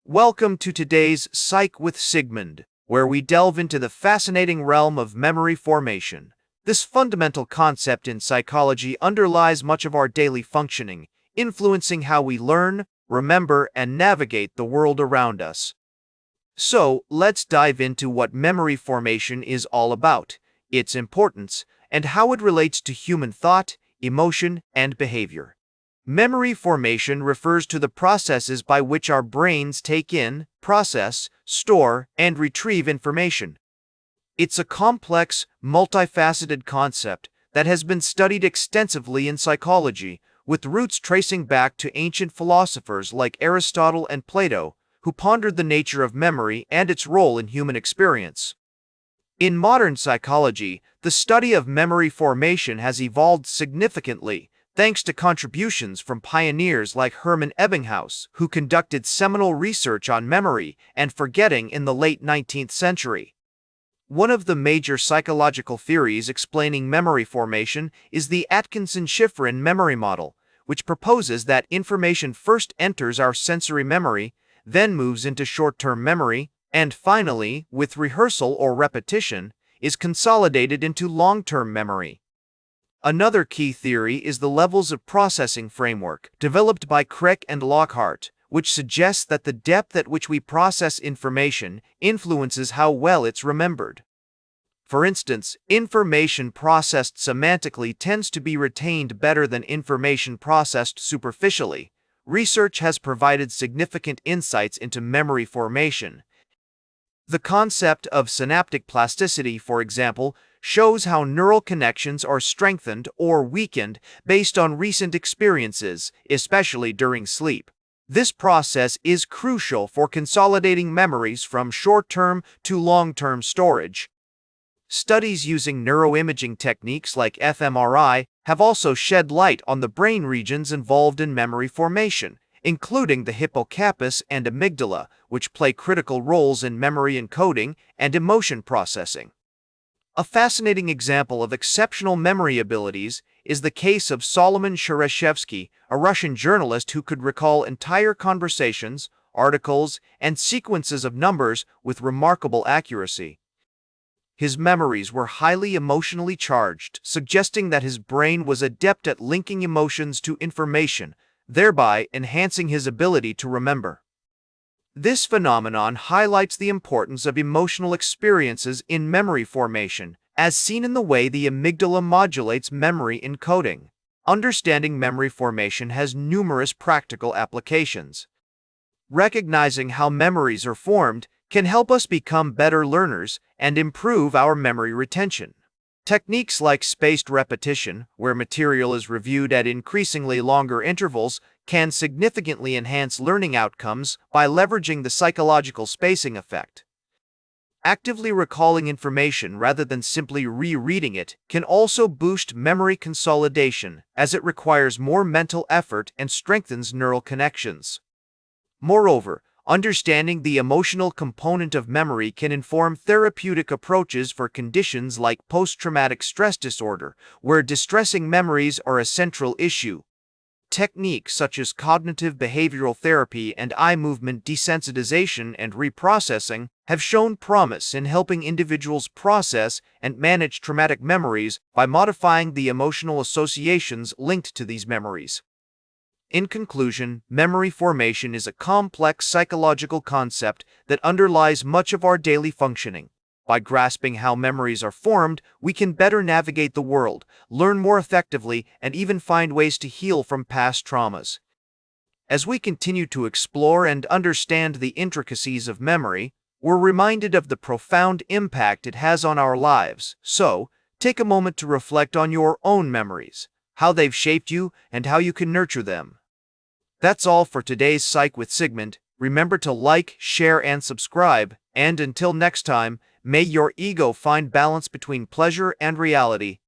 Welcome to today's Psych with Sigmund, where we delve into the fascinating realm of memory formation. This fundamental concept in psychology underlies much of our daily functioning, influencing how we learn, remember, and navigate the world around us. So, let's dive into what memory formation is all about, its importance, and how it relates to human thought, emotion, and behavior. Memory formation refers to the processes by which our brains take in, process, store, and retrieve information. It's a complex, multifaceted concept that has been studied extensively in psychology, with roots tracing back to ancient philosophers like Aristotle and Plato, who pondered the nature of memory and its role in human experience. In modern psychology, the study of memory formation has evolved significantly, thanks to contributions from pioneers like Hermann Ebbinghaus, who conducted seminal research on memory and forgetting in the late 19th century. One of the major psychological theories explaining memory formation is the Atkinson-Shiffrin memory model, which proposes that information first enters our sensory memory, then moves into short-term memory, and finally, with rehearsal or repetition, is consolidated into long-term memory. Another key theory is the levels of processing framework, developed by Craik and Lockhart, which suggests that the depth at which we process information influences how well it's remembered. For instance, information processed semantically tends to be retained better than information processed superficially. Research has provided significant insights into memory formation. The concept of synaptic plasticity, for example, shows how neural connections are strengthened or weakened based on recent experiences, especially during sleep. This process is crucial for consolidating memories from short-term to long-term storage. Studies using neuroimaging techniques like fMRI have also shed light on the brain regions involved in memory formation, including the hippocampus and amygdala, which play critical roles in memory encoding and emotion processing. A fascinating example of exceptional memory abilities is the case of Solomon Shereshevsky, a Russian journalist who could recall entire conversations, articles, and sequences of numbers with remarkable accuracy. His memories were highly emotionally charged, suggesting that his brain was adept at linking emotions to information, thereby enhancing his ability to remember. This phenomenon highlights the importance of emotional experiences in memory formation, as seen in the way the amygdala modulates memory encoding. Understanding memory formation has numerous practical applications. Recognizing how memories are formed can help us become better learners and improve our memory retention. Techniques like spaced repetition, where material is reviewed at increasingly longer intervals, can significantly enhance learning outcomes by leveraging the psychological spacing effect. Actively recalling information rather than simply rereading it can also boost memory consolidation, as it requires more mental effort and strengthens neural connections. Moreover, understanding the emotional component of memory can inform therapeutic approaches for conditions like post-traumatic stress disorder, where distressing memories are a central issue. Techniques such as cognitive behavioral therapy and eye movement desensitization and reprocessing have shown promise in helping individuals process and manage traumatic memories by modifying the emotional associations linked to these memories. In conclusion, memory formation is a complex psychological concept that underlies much of our daily functioning. By grasping how memories are formed, we can better navigate the world, learn more effectively, and even find ways to heal from past traumas. As we continue to explore and understand the intricacies of memory, we're reminded of the profound impact it has on our lives. So, take a moment to reflect on your own memories, how they've shaped you, and how you can nurture them. That's all for today's Psych with Sigmund. Remember to like, share, and subscribe, and until next time, may your ego find balance between pleasure and reality.